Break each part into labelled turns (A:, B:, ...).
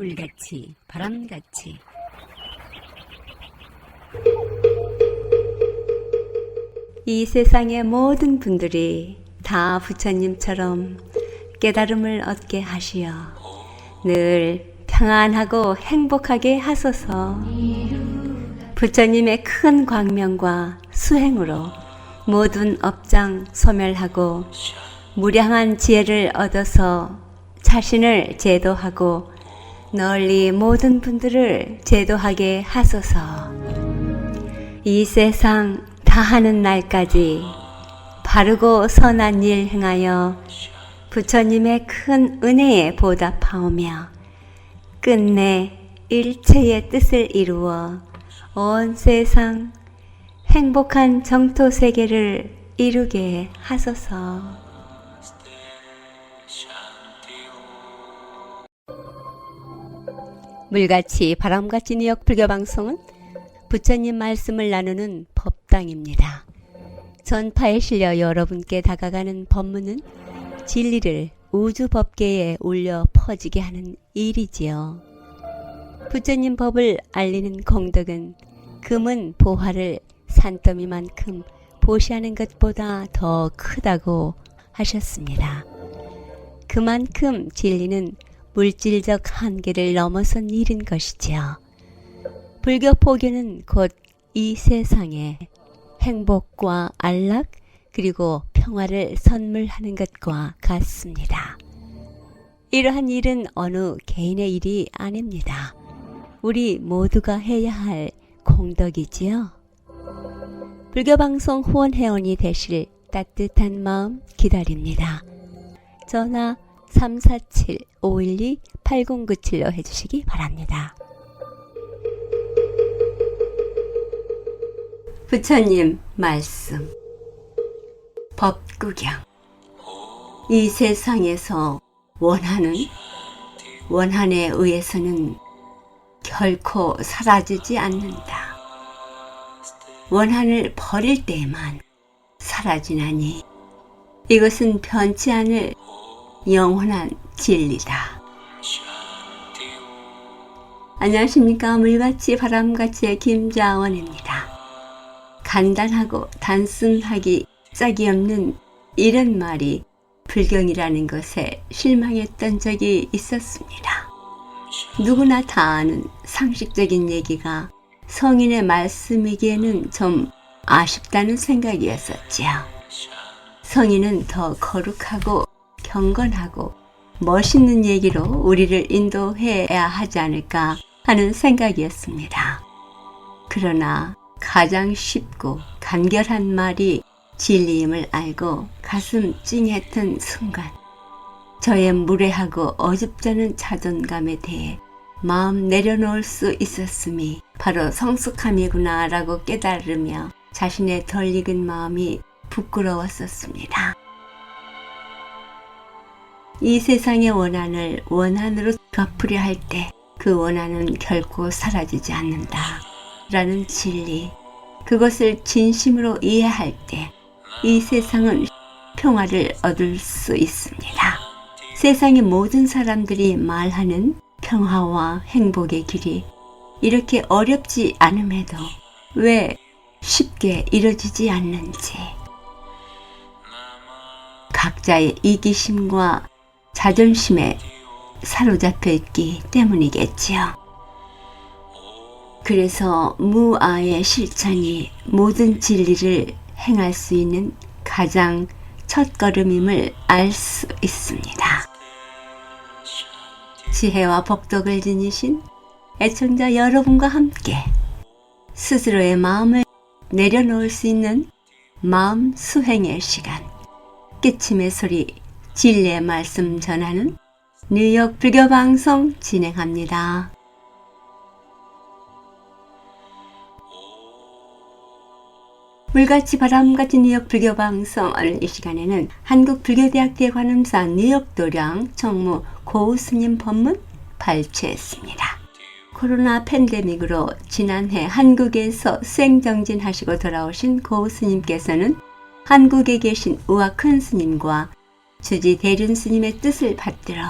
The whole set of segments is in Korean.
A: 물같이 바람같이 이 세상의 모든 분들이 다 부처님처럼 깨달음을 얻게 하시어 늘 평안하고 행복하게 하소서. 부처님의 큰 광명과 수행으로 모든 업장 소멸하고 무량한 지혜를 얻어서 자신을 제도하고 널리 모든 분들을 제도하게 하소서. 이 세상 다하는 날까지 바르고 선한 일 행하여 부처님의 큰 은혜에 보답하오며 끝내 일체의 뜻을 이루어 온 세상 행복한 정토 세계를 이루게 하소서. 물같이 바람같이 뉴욕 불교방송은 부처님 말씀을 나누는 법당입니다. 전파에 실려 여러분께 다가가는 법문은 진리를 우주 법계에 울려 퍼지게 하는 일이지요. 부처님 법을 알리는 공덕은 금은 보화를 산더미만큼 보시하는 것보다 더 크다고 하셨습니다. 그만큼 진리는 물질적 한계를 넘어선 일인 것이지요. 불교 포교는 곧 이 세상에 행복과 안락 그리고 평화를 선물하는 것과 같습니다. 이러한 일은 어느 개인의 일이 아닙니다. 우리 모두가 해야 할 공덕이지요. 불교방송 후원회원이 되실 따뜻한 마음 기다립니다. 전화 347-512-8097로 해주시기 바랍니다. 부처님 말씀 법구경. 이 세상에서 원한에 의해서는 결코 사라지지 않는다. 원한을 버릴 때에만 사라지나니 이것은 변치 않을 영원한 진리다. 안녕하십니까. 물같이 바람같이의 김자원입니다. 간단하고 단순하기 짝이 없는 이런 말이 불경이라는 것에 실망했던 적이 있었습니다. 누구나 다 아는 상식적인 얘기가 성인의 말씀이기에는 좀 아쉽다는 생각이었었지요. 성인은 더 거룩하고 경건하고 멋있는 얘기로 우리를 인도해야 하지 않을까 하는 생각이었습니다. 그러나 가장 쉽고 간결한 말이 진리임을 알고 가슴 찡했던 순간 저의 무례하고 어줍잖은 자존감에 대해 마음 내려놓을 수 있었음이 바로 성숙함이구나 라고 깨달으며 자신의 덜 익은 마음이 부끄러웠었습니다. 이 세상의 원한을 원한으로 갚으려 할 때 그 원한은 결코 사라지지 않는다 라는 진리, 그것을 진심으로 이해할 때 이 세상은 평화를 얻을 수 있습니다. 세상의 모든 사람들이 말하는 평화와 행복의 길이 이렇게 어렵지 않음에도 왜 쉽게 이루어지지 않는지, 각자의 이기심과 자존심에 사로잡혀 있기 때문이겠지요. 그래서 무아의 실천이 모든 진리를 행할 수 있는 가장 첫걸음임을 알 수 있습니다. 지혜와 복덕을 지니신 애청자 여러분과 함께 스스로의 마음을 내려놓을 수 있는 마음 수행의 시간, 깨침의 소리, 진리의 말씀 전하는 뉴욕 불교방송 진행합니다. 물같이 바람같이 뉴욕 불교방송. 오늘 이 시간에는 한국불교대학교 관음사 뉴욕도량 총무 고우스님 법문 발췌했습니다. 코로나 팬데믹으로 지난해 한국에서 수행정진하시고 돌아오신 고우스님께서는 한국에 계신 우아 큰 스님과 주지 대륜 스님의 뜻을 받들어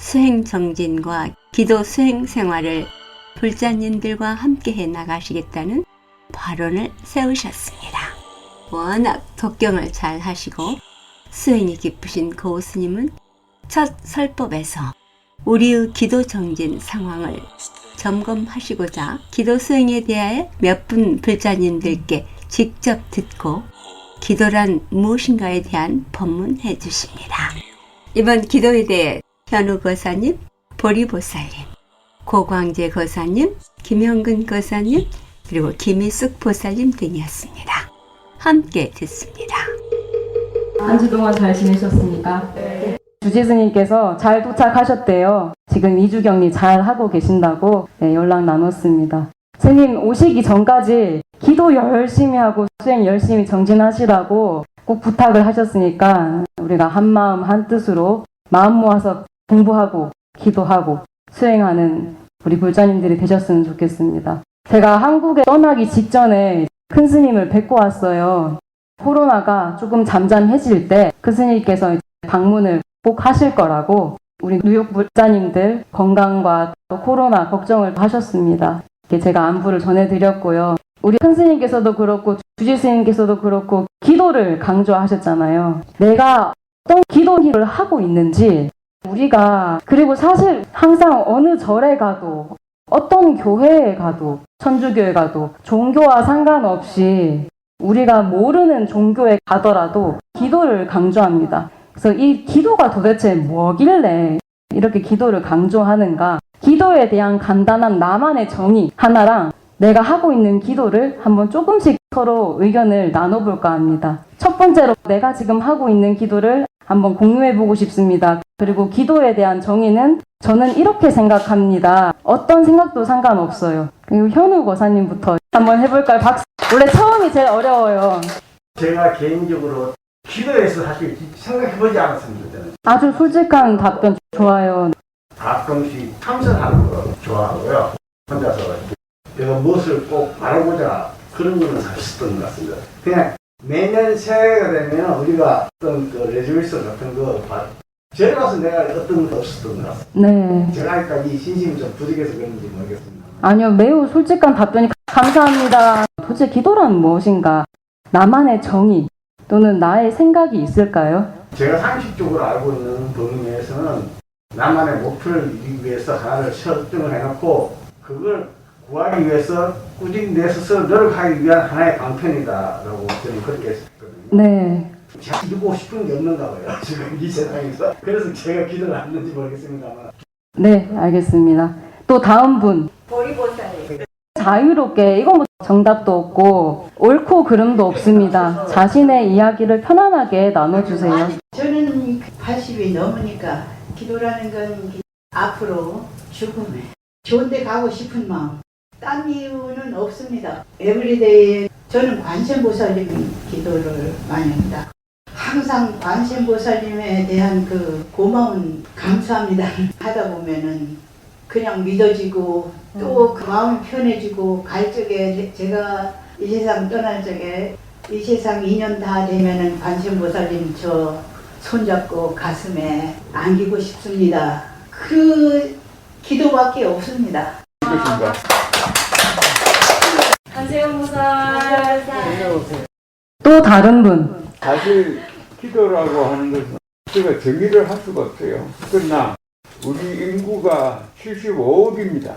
A: 수행 정진과 기도 수행 생활을 불자님들과 함께 해 나가시겠다는 발언을 세우셨습니다. 워낙 독경을 잘 하시고 수행이 깊으신 고 스님은 첫 설법에서 우리의 기도 정진 상황을 점검하시고자 기도 수행에 대하여 몇 분 불자님들께 직접 듣고 기도란 무엇인가에 대한 법문해 주십니다. 이번 기도에 대해 현우 거사님, 보리보살님, 고광재 거사님, 김형근 거사님, 그리고 김희숙 보살님 등이었습니다. 함께 듣습니다.
B: 한 주 동안 잘 지내셨습니까? 네. 주지 스님께서 잘 도착하셨대요. 지금 2주 격리 잘 하고 계신다고 연락 나눴습니다. 스님 오시기 전까지 기도 열심히 하고 수행 열심히 정진하시라고 꼭 부탁을 하셨으니까 우리가 한마음 한뜻으로 마음 모아서 공부하고 기도하고 수행하는 우리 불자님들이 되셨으면 좋겠습니다. 제가 한국에 떠나기 직전에 큰 스님을 뵙고 왔어요. 코로나가 조금 잠잠해질 때 큰 스님께서 방문을 꼭 하실 거라고 우리 뉴욕 불자님들 건강과 또 코로나 걱정을 하셨습니다. 제가 안부를 전해드렸고요. 우리 큰 스님께서도 그렇고 주지 스님께서도 그렇고 기도를 강조하셨잖아요. 내가 어떤 기도를 하고 있는지 우리가 그리고 사실 항상 어느 절에 가도 어떤 교회에 가도 천주교에 가도 종교와 상관없이 우리가 모르는 종교에 가더라도 기도를 강조합니다. 그래서 이 기도가 도대체 뭐길래 이렇게 기도를 강조하는가? 기도에 대한 간단한 나만의 정의 하나랑 내가 하고 있는 기도를 한번 조금씩 서로 의견을 나눠볼까 합니다. 첫 번째로 내가 지금 하고 있는 기도를 한번 공유해보고 싶습니다. 그리고 기도에 대한 정의는 저는 이렇게 생각합니다. 어떤 생각도 상관없어요. 그리고 현우 거사님부터 한번 해볼까요? 박수. 원래 처음이 제일 어려워요.
C: 제가 개인적으로 기도에서 사실 생각해보지 않았습니다.
B: 아주 솔직한 답변 좋아요.
C: 가끔씩 참선하는 거 좋아하고요. 혼자서 내가 무엇을 꼭 말하고자 그런 거는 없었던 것 같습니다. 그냥 매년 새해가 되면 우리가 어떤 그 레졸루션 같은 거 제가 가서 내가 어떤 거 없었던 것 같습니다.
B: 네.
C: 제가 아직까지 이 신심이 좀 부족해서 그런지 모르겠습니다. 아니요,
B: 매우 솔직한 답변이 감사합니다. 도대체 기도란 무엇인가? 나만의 정의 또는 나의 생각이 있을까요?
C: 제가 상식적으로 알고 있는 범위 내에서는 나만의 목표를 이루기 위해서 하나를 설정을 해놓고 그걸 구하기 위해서 꾸준히 내 스스로 노력하기 위한 하나의 방편이다라고 저는 그렇게 했거든요.
B: 네.
C: 제가 이루고 싶은 게 없는가 봐요. 지금 이 세상에서. 그래서 제가 기도를 안 했는지 모르겠습니다만.
B: 네, 알겠습니다. 또 다음 분.
A: 보리보살님.
B: 자유롭게 이거 뭐 정답도 없고 옳고 그름도 없습니다. 자신의 이야기를 편안하게 나눠주세요.
D: 저는 80이 넘으니까 기도라는 건 앞으로 죽음에 좋은 데 가고 싶은 마음. 딴 이유는 없습니다. 에브리데이에 저는 관세음보살님 기도를 많이 합니다. 항상 관세음보살님에 대한 그 고마운 감사합니다 하다 보면은 그냥 믿어지고 또 그 마음이 편해지고 갈 적에 제가 이 세상 떠날 적에 이 세상 2년 다 되면은 관세음보살님 저 손잡고 가슴에 안기고 싶습니다. 그 기도밖에 없습니다.
A: 관세음보살.
B: 또 다른 분.
E: 사실 기도라고 하는 것은 제가 정의를 할 수가 없어요. 그러나 우리 인구가 75억입니다.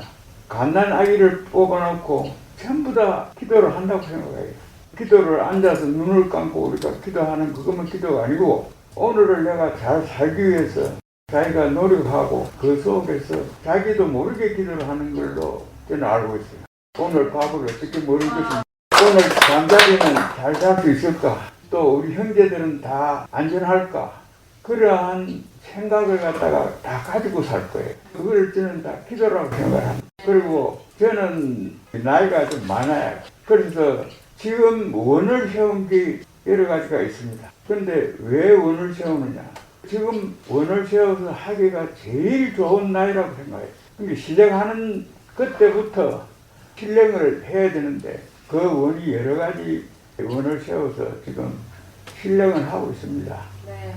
E: 갓난 아기를 뽑아놓고 전부 다 기도를 한다고 생각해요. 기도를 앉아서 눈을 감고 우리가 기도하는 그것만 기도가 아니고 오늘을 내가 잘 살기 위해서 자기가 노력하고 그 속에서 자기도 모르게 기도를 하는 걸로 저는 알고 있어요. 오늘 밥을 어떻게 먹을 것인가, 오늘 잠자리는 잘 잘 수 있을까, 또 우리 형제들은 다 안전할까, 그러한 생각을 갖다가 다 가지고 살 거예요. 그걸 저는 다 기도라고 생각을 합니다. 그리고 저는 나이가 좀 많아요. 그래서 지금 원을 세운 게 여러 가지가 있습니다. 그런데 왜 원을 세우느냐? 지금 원을 세워서 하기가 제일 좋은 나이라고 생각해요. 그러니까 시작하는 그때부터 실행을 해야 되는데 그 원이 여러 가지 원을 세워서 지금 실행을 하고 있습니다.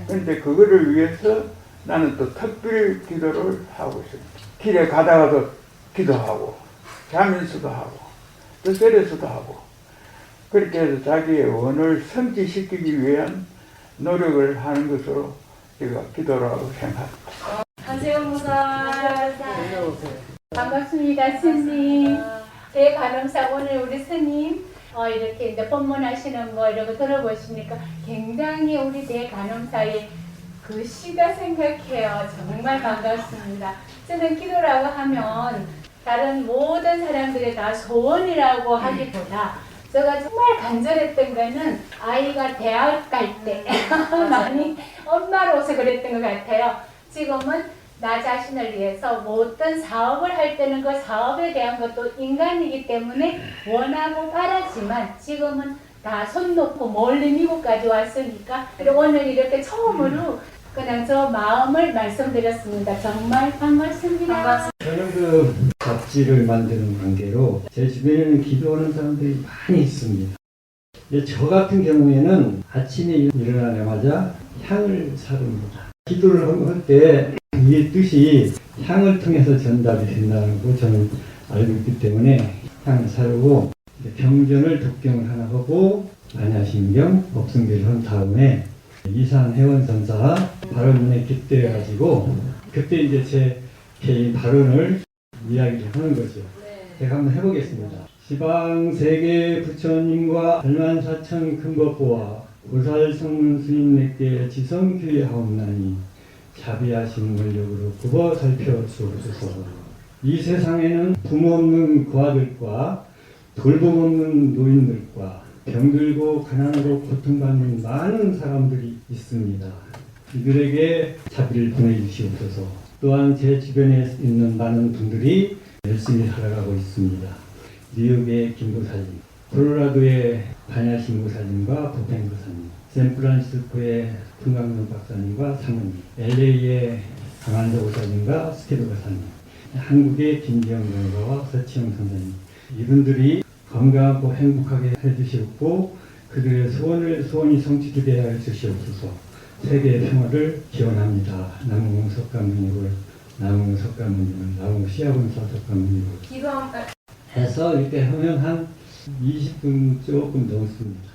E: 그런데 그거를 위해서 나는 또 특별 기도를 하고 있습니다. 길에 가다가도 기도하고 자면서도 하고 또 세례서도 하고 그렇게 해서 자기의 원을 성취시키기 위한 노력을 하는 것으로 제가 기도라고 생각합니다.
F: 한세영 목사 반갑습니다. 스님 대간음사 오늘 우리 스님 이렇게 이제 법문하시는 거 이런 거 들어보시니까 굉장히 우리 대간음사의 그 시가 생각해요. 정말 반갑습니다. 저는 기도라고 하면 다른 모든 사람들이 다 소원이라고 하기보다 제가 정말 간절했던 거는 아이가 대학 갈 때 많이 엄마로서 그랬던 것 같아요. 지금은 나 자신을 위해서 어떤 사업을 할 때는 그 사업에 대한 것도 인간이기 때문에 원하고 바라지만 지금은 다 손 놓고 멀리 미국까지 왔으니까 오늘 이렇게 처음으로 그냥 저 마음을 말씀드렸습니다. 정말 반갑습니다.
G: 저는 그 잡지를 만드는 관계로 제 주변에는 기도하는 사람들이 많이 있습니다. 이제 저 같은 경우에는 아침에 일어나자마자 향을 사릅니다. 기도를 할 때 이 뜻이 향을 통해서 전달이 된다는 거 저는 알고 있기 때문에 향을 사르고 경전을 독경을 하나 하고 반야신경, 법승계를 한 다음에 이산 회원선사 발언문에 깃대가지고 그때 이제 제 개인 발언을 이야기를 하는 거죠. 제가 한번 해보겠습니다. 시방 세계 부처님과 발만사천 큰법보와 보살 성문 스님네께 지성규의하옵나니 자비하신 권력으로 굽어 살펴주옵소서. 이 세상에는 부모 없는 고아들과 돌봄 없는 노인들과 병들고 가난으로 고통받는 많은 사람들이 있습니다. 이들에게 자비를 보내주시옵소서. 또한 제 주변에 있는 많은 분들이 열심히 살아가고 있습니다. 뉴욕의 김보살님, 콜로라도의 반야신 보살님과 보펜 보살님, 샌프란시스코의 금강론 박사님과 사모님, LA의 강한도 보살님과 스케도 보살님, 한국의 김지영 변호사와 서치영 선생님, 이분들이 건강하고 행복하게 해주시옵고 그들의 소원이 성취되게 해주시옵소서. 세계 평화를 기원합니다. 나무 석가모니를, 나무 석가모니를, 나무 시아본사 석가모니를 해서 이렇게 하면 한 20분 조금 넘습니다.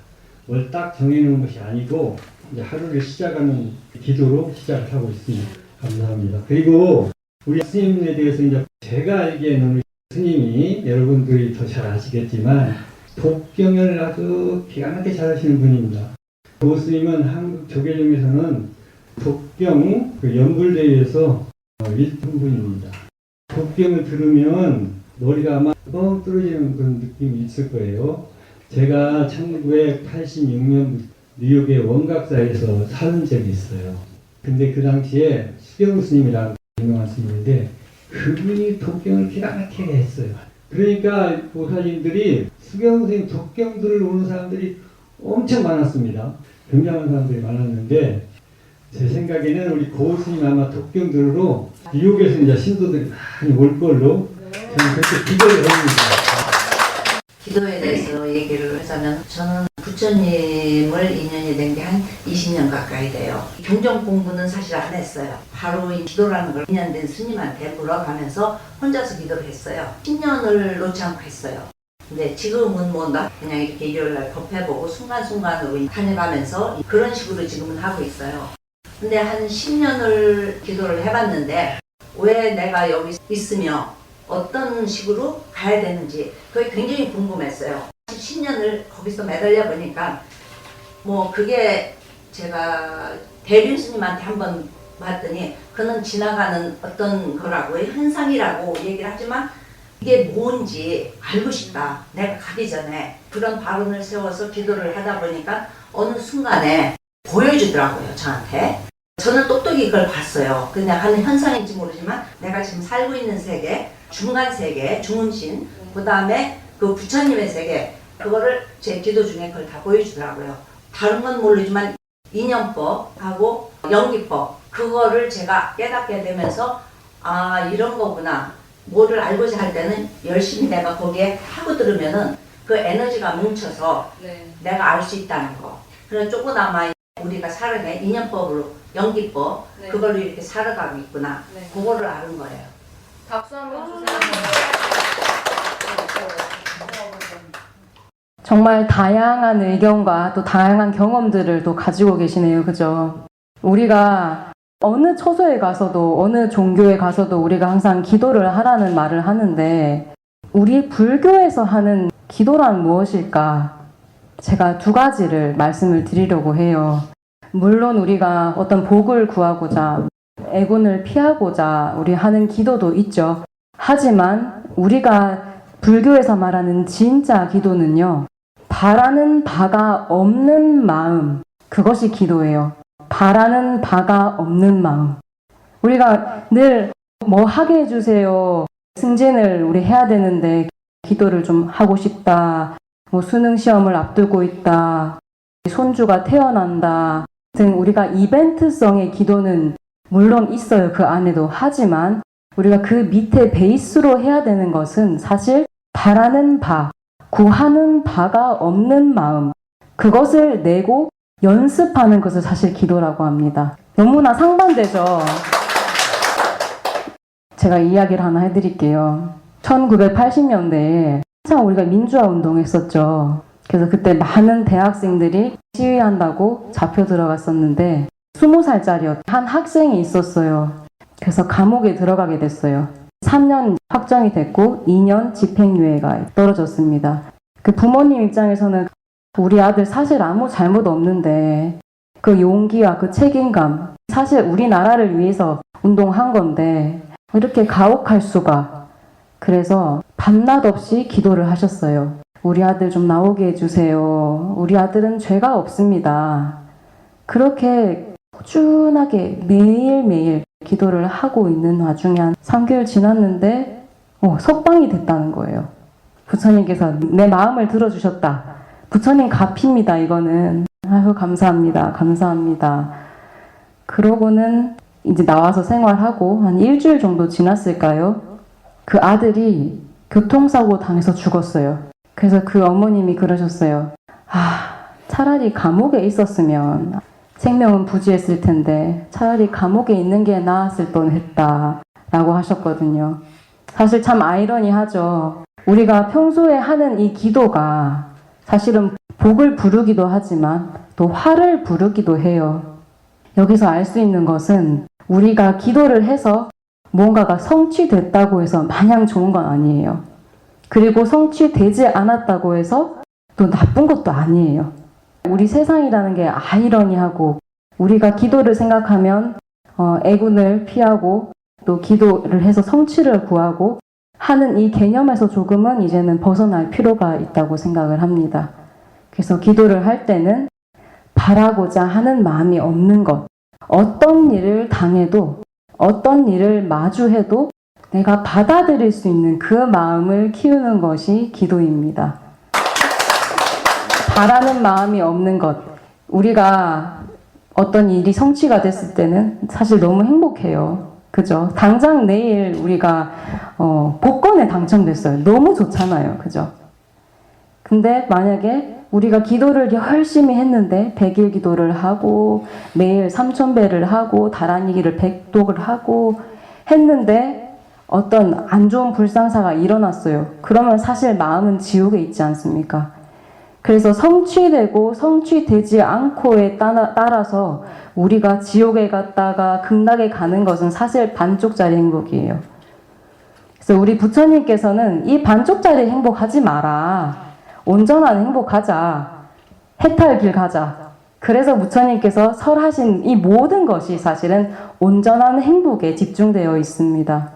G: 뭘 딱 정해놓은 것이 아니고 이제 하루를 시작하는 기도로 시작을 하고 있습니다. 감사합니다. 그리고 우리 스님에 대해서 이제 제가 알기에는 스님이 여러분들이 더 잘 아시겠지만 독경을 아주 기가 막히게 잘하시는 분입니다. 도 스님은 한국 조계종에서는 독경 그 연불대회에서 1등 분입니다. 독경을 들으면 머리가 아마 뻥 떨어지는 그런 느낌이 있을 거예요. 제가 1986년 뉴욕의 원각사에서 사는 적이 있어요. 근데 그 당시에 수경 스님이라고 유명한 스님인데 그분이 독경을 기가 막히게 했어요. 그러니까 보살님들이 수경 스님 독경들을 오는 사람들이 엄청 많았습니다. 굉장한 사람들이 많았는데 제 생각에는 우리 고 스님 아마 독경 들으러 뉴욕에서 이제 신도들이 많이 올 걸로 저는 그렇게 기도를 합니다.
H: 기도에 대해서 얘기를 하자면 저는 부처님을 인연이 된 게 한 20년 가까이 돼요. 경전 공부는 사실 안 했어요. 바로 이 기도라는 걸 인연된 스님한테 물어가면서 혼자서 기도를 했어요. 10년을 놓지 않고 했어요. 근데 지금은 뭐 나 그냥 이렇게 일요일날 법회보고 순간순간으로 다녀가면서 그런 식으로 지금은 하고 있어요. 근데 한 10년을 기도를 해봤는데 왜 내가 여기 있으며 어떤 식으로 가야 되는지 그게 굉장히 궁금했어요. 10년을 거기서 매달려 보니까 뭐 그게 제가 대륜 스님한테 한번 봤더니 그는 지나가는 어떤 거라고 현상이라고 얘기를 하지만 이게 뭔지 알고 싶다. 내가 가기 전에 그런 발언을 세워서 기도를 하다 보니까 어느 순간에 보여주더라고요, 저한테. 저는 똑똑히 그걸 봤어요. 그냥 하는 현상인지 모르지만 내가 지금 살고 있는 세계, 중간 세계, 중음신, 그 다음에 그 부처님의 세계, 그거를 제 기도 중에 그걸 다 보여주더라고요. 다른 건 모르지만 인연법하고 연기법, 그거를 제가 깨닫게 되면서 아, 이런 거구나. 뭐를 알고자 할 때는 열심히 내가 거기에 하고 들으면은 그 에너지가 뭉쳐서 내가 알 수 있다는 거. 그래서 조그나마 우리가 살아내 인연법으로 연기법 그걸로 이렇게 살아가고 있구나. 그거를 아는 거예요.
I: 박수 한번 주세요.
B: 정말 다양한 의견과 또 다양한 경험들을 또 가지고 계시네요. 그죠? 우리가 어느 처소에 가서도 어느 종교에 가서도 우리가 항상 기도를 하라는 말을 하는데 우리 불교에서 하는 기도란 무엇일까? 제가 두 가지를 말씀을 드리려고 해요. 물론 우리가 어떤 복을 구하고자 애군을 피하고자 우리 하는 기도도 있죠. 하지만 우리가 불교에서 말하는 진짜 기도는요. 바라는 바가 없는 마음, 그것이 기도예요. 바라는 바가 없는 마음. 우리가 늘 뭐 하게 해주세요. 승진을 우리 해야 되는데 기도를 좀 하고 싶다. 뭐 수능 시험을 앞두고 있다. 손주가 태어난다. 등 우리가 이벤트성의 기도는 물론 있어요. 그 안에도. 하지만 우리가 그 밑에 베이스로 해야 되는 것은 사실 바라는 바, 구하는 바가 없는 마음, 그것을 내고 연습하는 것을 사실 기도라고 합니다. 너무나 상반되죠. 제가 이야기를 하나 해드릴게요. 1980년대에 한창 우리가 민주화 운동했었죠. 그래서 그때 많은 대학생들이 시위한다고 잡혀 들어갔었는데 20살짜리 한 학생이 있었어요. 그래서 감옥에 들어가게 됐어요. 3년 확정이 됐고 2년 집행유예가 떨어졌습니다. 그 부모님 입장에서는 우리 아들 사실 아무 잘못 없는데 그 용기와 그 책임감, 사실 우리나라를 위해서 운동한 건데 이렇게 가혹할 수가. 그래서 밤낮 없이 기도를 하셨어요. 우리 아들 좀 나오게 해주세요. 우리 아들은 죄가 없습니다. 그렇게 꾸준하게 매일매일 기도를 하고 있는 와중에 한 3개월 지났는데 석방이 됐다는 거예요. 부처님께서 내 마음을 들어주셨다. 부처님 갚입니다. 이거는. 아유 감사합니다. 감사합니다. 그러고는 이제 나와서 생활하고 한 일주일 정도 지났을까요? 그 아들이 교통사고 당해서 죽었어요. 그래서 그 어머님이 그러셨어요. 차라리 감옥에 있었으면 생명은 부지했을 텐데 차라리 감옥에 있는 게 나았을 뻔했다 라고 하셨거든요. 사실 참 아이러니하죠. 우리가 평소에 하는 이 기도가 사실은 복을 부르기도 하지만 또 화를 부르기도 해요. 여기서 알 수 있는 것은 우리가 기도를 해서 뭔가가 성취됐다고 해서 마냥 좋은 건 아니에요. 그리고 성취되지 않았다고 해서 또 나쁜 것도 아니에요. 우리 세상이라는 게 아이러니하고 우리가 기도를 생각하면 애군을 피하고 또 기도를 해서 성취를 구하고 하는 이 개념에서 조금은 이제는 벗어날 필요가 있다고 생각을 합니다. 그래서 기도를 할 때는 바라고자 하는 마음이 없는 것, 어떤 일을 당해도 어떤 일을 마주해도 내가 받아들일 수 있는 그 마음을 키우는 것이 기도입니다. 바라는 마음이 없는 것. 우리가 어떤 일이 성취가 됐을 때는 사실 너무 행복해요. 그죠? 당장 내일 우리가 복권에 당첨됐어요. 너무 좋잖아요. 그죠? 근데 만약에 우리가 기도를 열심히 했는데 100일 기도를 하고 매일 3000배를 하고 다란이기를 100독을 하고 했는데 어떤 안 좋은 불상사가 일어났어요. 그러면 사실 마음은 지옥에 있지 않습니까? 그래서 성취되고 성취되지 않고에 따라서 우리가 지옥에 갔다가 극락에 가는 것은 사실 반쪽짜리 행복이에요. 그래서 우리 부처님께서는 이 반쪽짜리 행복하지 마라. 온전한 행복하자. 해탈길 가자. 그래서 부처님께서 설하신 이 모든 것이 사실은 온전한 행복에 집중되어 있습니다.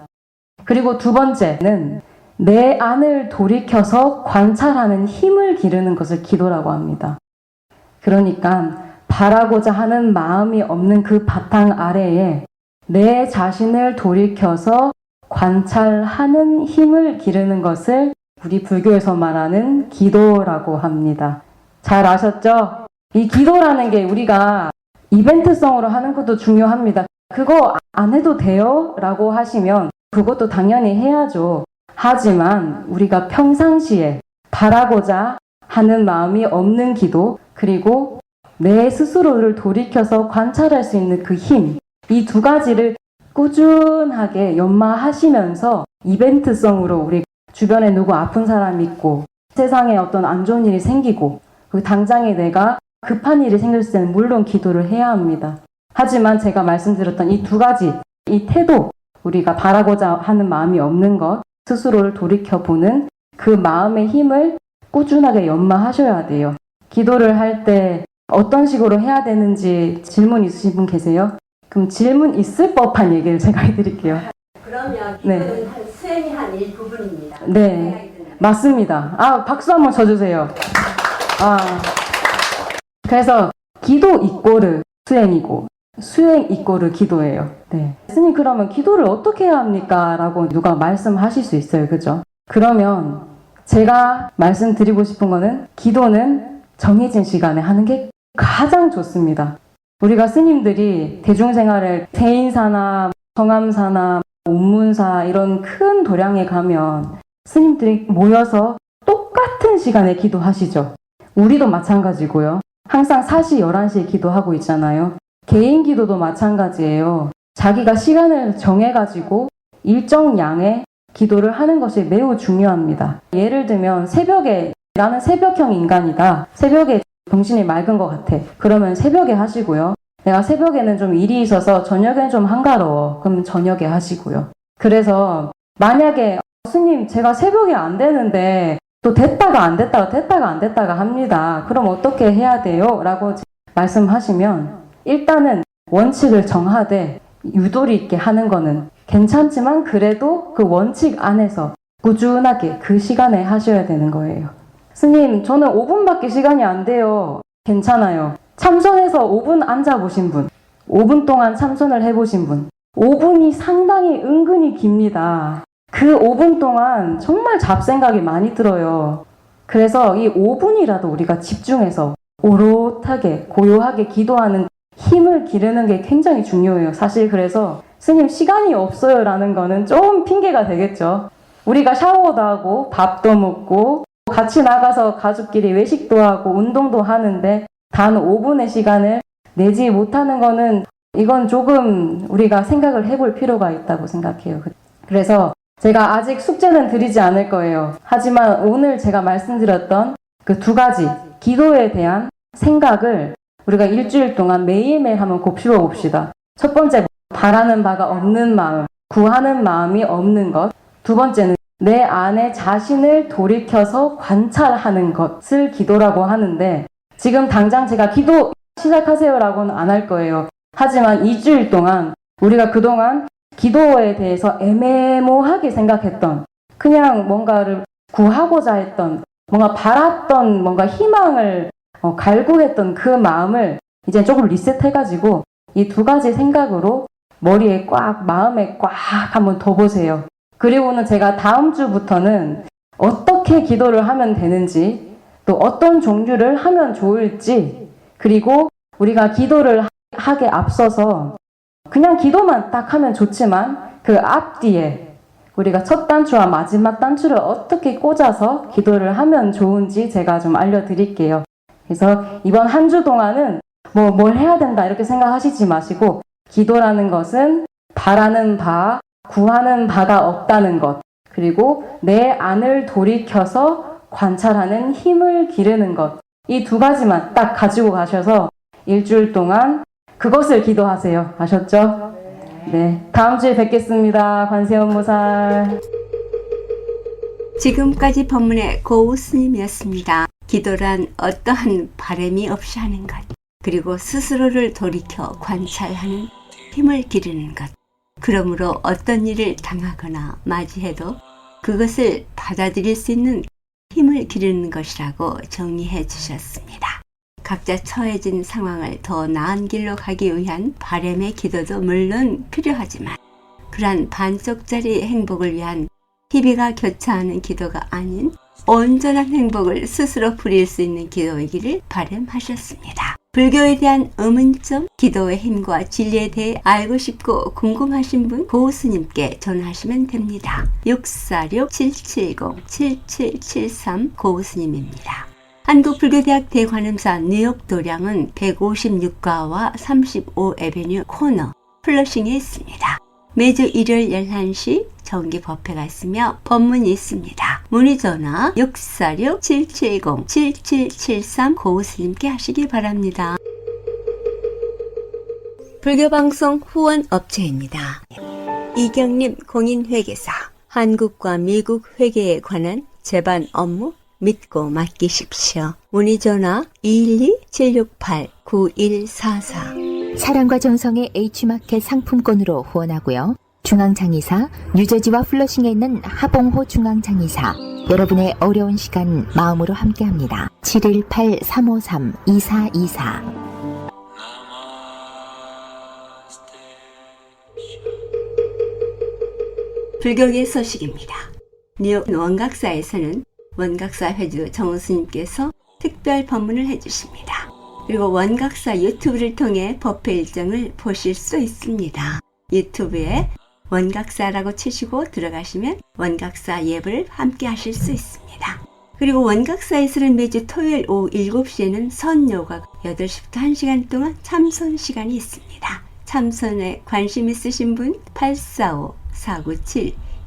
B: 그리고 두 번째는 내 안을 돌이켜서 관찰하는 힘을 기르는 것을 기도라고 합니다. 그러니까 바라고자 하는 마음이 없는 그 바탕 아래에 내 자신을 돌이켜서 관찰하는 힘을 기르는 것을 우리 불교에서 말하는 기도라고 합니다. 잘 아셨죠? 이 기도라는 게 우리가 이벤트성으로 하는 것도 중요합니다. 그거 안 해도 돼요? 라고 하시면 그것도 당연히 해야죠. 하지만 우리가 평상시에 바라고자 하는 마음이 없는 기도, 그리고 내 스스로를 돌이켜서 관찰할 수 있는 그 힘, 이 두 가지를 꾸준하게 연마하시면서 이벤트성으로 우리 주변에 누구 아픈 사람 있고 세상에 어떤 안 좋은 일이 생기고 그 당장에 내가 급한 일이 생겼을 때는 물론 기도를 해야 합니다. 하지만 제가 말씀드렸던 이 두 가지, 이 태도, 우리가 바라고자 하는 마음이 없는 것, 스스로를 돌이켜보는 그 마음의 힘을 꾸준하게 연마하셔야 돼요. 기도를 할 때 어떤 식으로 해야 되는지 질문 있으신 분 계세요? 그럼 질문 있을 법한 얘기를 제가 해드릴게요.
A: 그러면
B: 네.
A: 기도는 한 수행이 한 일부분입니다.
B: 네, 맞습니다. 아, 박수 한번 쳐주세요. 아, 그래서 기도 이꼬르 수행이고 수행 이꼬르 기도예요. 네. 스님 그러면 기도를 어떻게 해야 합니까? 라고 누가 말씀하실 수 있어요. 그죠? 그러면 제가 말씀드리고 싶은 거는 기도는 정해진 시간에 하는 게 가장 좋습니다. 우리가 스님들이 대중생활을 대인사나 성암사나 온문사 이런 큰 도량에 가면 스님들이 모여서 똑같은 시간에 기도하시죠. 우리도 마찬가지고요. 항상 4시, 11시에 기도하고 있잖아요. 개인 기도도 마찬가지예요. 자기가 시간을 정해가지고 일정 양의 기도를 하는 것이 매우 중요합니다. 예를 들면 새벽에 나는 새벽형 인간이다. 새벽에 정신이 맑은 것 같아. 그러면 새벽에 하시고요. 내가 새벽에는 좀 일이 있어서 저녁에는 좀 한가로워. 그럼 저녁에 하시고요. 그래서 만약에 스님 제가 새벽에 안 되는데 또 됐다가 안 됐다가 합니다. 그럼 어떻게 해야 돼요? 라고 말씀하시면 일단은 원칙을 정하되 유도리 있게 하는 거는 괜찮지만 그래도 그 원칙 안에서 꾸준하게 그 시간에 하셔야 되는 거예요. 스님 저는 5분밖에 시간이 안 돼요. 괜찮아요. 참선해서 5분 앉아보신 분, 5분 동안 참선을 해보신 분, 5분이 상당히 은근히 깁니다. 그 5분 동안 정말 잡생각이 많이 들어요. 그래서 이 5분이라도 우리가 집중해서 오롯하게 고요하게 기도하는 힘을 기르는 게 굉장히 중요해요. 사실 그래서 스님 시간이 없어요 라는 거는 좀 핑계가 되겠죠. 우리가 샤워도 하고 밥도 먹고 같이 나가서 가족끼리 외식도 하고 운동도 하는데 단 5분의 시간을 내지 못하는 거는 이건 조금 우리가 생각을 해볼 필요가 있다고 생각해요. 그래서 제가 아직 숙제는 드리지 않을 거예요. 하지만 오늘 제가 말씀드렸던 그 두 가지 기도에 대한 생각을 우리가 일주일 동안 매일매일 한번 곱씹어 봅시다. 첫 번째, 바라는 바가 없는 마음, 구하는 마음이 없는 것. 두 번째는 내 안에 자신을 돌이켜서 관찰하는 것을 기도라고 하는데 지금 당장 제가 기도 시작하세요라고는 안 할 거예요. 하지만 2주일 동안 우리가 그동안 기도에 대해서 애매모호하게 생각했던 그냥 뭔가를 구하고자 했던 뭔가 바랐던 뭔가 희망을 갈구했던 그 마음을 이제 조금 리셋해가지고 이 두 가지 생각으로 머리에 꽉 마음에 꽉 한번 더 보세요. 그리고는 제가 다음 주부터는 어떻게 기도를 하면 되는지 또 어떤 종류를 하면 좋을지 그리고 우리가 기도를 하게 앞서서 그냥 기도만 딱 하면 좋지만 그 앞뒤에 우리가 첫 단추와 마지막 단추를 어떻게 꽂아서 기도를 하면 좋은지 제가 좀 알려드릴게요. 그래서 이번 한 주 동안은 뭘 해야 된다 이렇게 생각하시지 마시고 기도라는 것은 바라는 바, 구하는 바가 없다는 것 그리고 내 안을 돌이켜서 관찰하는 힘을 기르는 것 이 두 가지만 딱 가지고 가셔서 일주일 동안 그것을 기도하세요. 아셨죠? 네. 다음 주에 뵙겠습니다. 관세음보살.
A: 지금까지 법문의 고우 스님이었습니다. 기도란 어떠한 바람이 없이 하는 것, 그리고 스스로를 돌이켜 관찰하는 힘을 기르는 것. 그러므로 어떤 일을 당하거나 맞이해도 그것을 받아들일 수 있는 힘을 기르는 것이라고 정리해 주셨습니다. 각자 처해진 상황을 더 나은 길로 가기 위한 바람의 기도도 물론 필요하지만 그러한 반쪽짜리 행복을 위한 희비가 교차하는 기도가 아닌 온전한 행복을 스스로 부릴 수 있는 기도이기를 바람하셨습니다. 불교에 대한 의문점, 기도의 힘과 진리에 대해 알고 싶고 궁금하신 분 고우스님께 전화하시면 됩니다. 646-770-7773 고우스님입니다. 한국불교대학 대관음사 뉴욕 도량은 156가와 35에베뉴 코너 플러싱에 있습니다. 매주 일요일 11시 정기 법회가 있으며 법문이 있습니다. 문의 전화 646-770-7773 고우스님께 하시기 바랍니다. 불교방송 후원업체입니다. 이경림 공인회계사, 한국과 미국 회계에 관한 제반 업무 믿고 맡기십시오. 문의 전화 212-768-9144.
J: 사랑과 정성의 H마켓 상품권으로 후원하고요. 중앙장의사, 유저지와 플러싱에 있는 하봉호 중앙장의사, 여러분의 어려운 시간 마음으로 함께합니다. 718-353-2424.
A: 불교계 소식입니다. 뉴욕 원각사에서는 원각사 회주 정스님께서 특별 법문을 해주십니다. 그리고 원각사 유튜브를 통해 법회 일정을 보실 수 있습니다. 유튜브에 원각사라고 치시고 들어가시면 원각사 예불을 함께 하실 수 있습니다. 그리고 원각사에서는 매주 토요일 오후 7시에는 선요가 8시부터 1시간 동안 참선 시간이 있습니다. 참선에 관심 있으신 분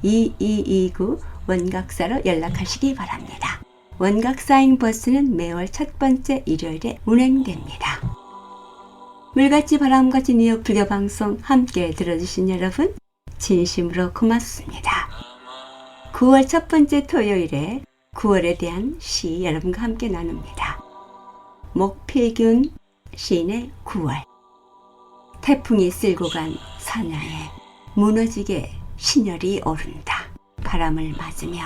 A: 845-497-2229 원각사로 연락하시기 바랍니다. 원각사행 버스는 매월 첫 번째 일요일에 운행됩니다. 물같이 바람같이 뉴욕 불교방송 함께 들어주신 여러분 진심으로 고맙습니다. 9월 첫 번째 토요일에 9월에 대한 시 여러분과 함께 나눕니다. 목필균 시인의 9월. 태풍이 쓸고 간 사냐에 무너지게 신열이 오른다. 바람을 맞으며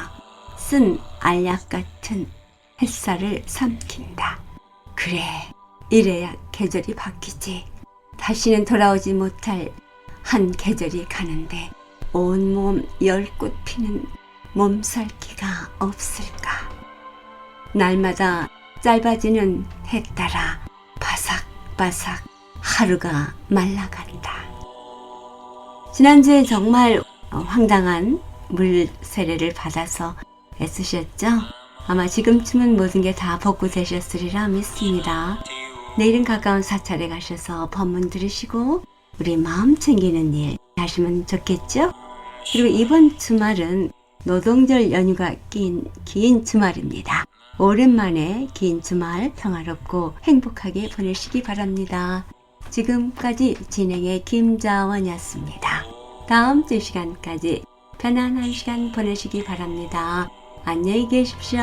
A: 쓴 알약 같은 햇살을 삼킨다. 그래, 이래야 계절이 바뀌지. 다시는 돌아오지 못할 한 계절이 가는데 온몸 열꽃 피는 몸살기가 없을까. 날마다 짧아지는 해 따라 바삭바삭 하루가 말라간다. 지난주에 정말 황당한 물 세례를 받아서 애쓰셨죠? 아마 지금쯤은 모든 게 다 복구되셨으리라 믿습니다. 내일은 가까운 사찰에 가셔서 법문 들으시고 우리 마음 챙기는 일 하시면 좋겠죠? 그리고 이번 주말은 노동절 연휴가 낀 긴 주말입니다. 오랜만에 긴 주말 평화롭고 행복하게 보내시기 바랍니다. 지금까지 진행의 김자원이었습니다. 다음 주 시간까지 편안한 시간 보내시기 바랍니다. 안녕히 계십시오.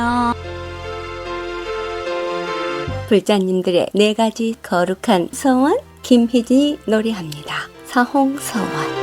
A: 불자님들의 4가지 거룩한 서원 김희진이 노래합니다. 사홍서원.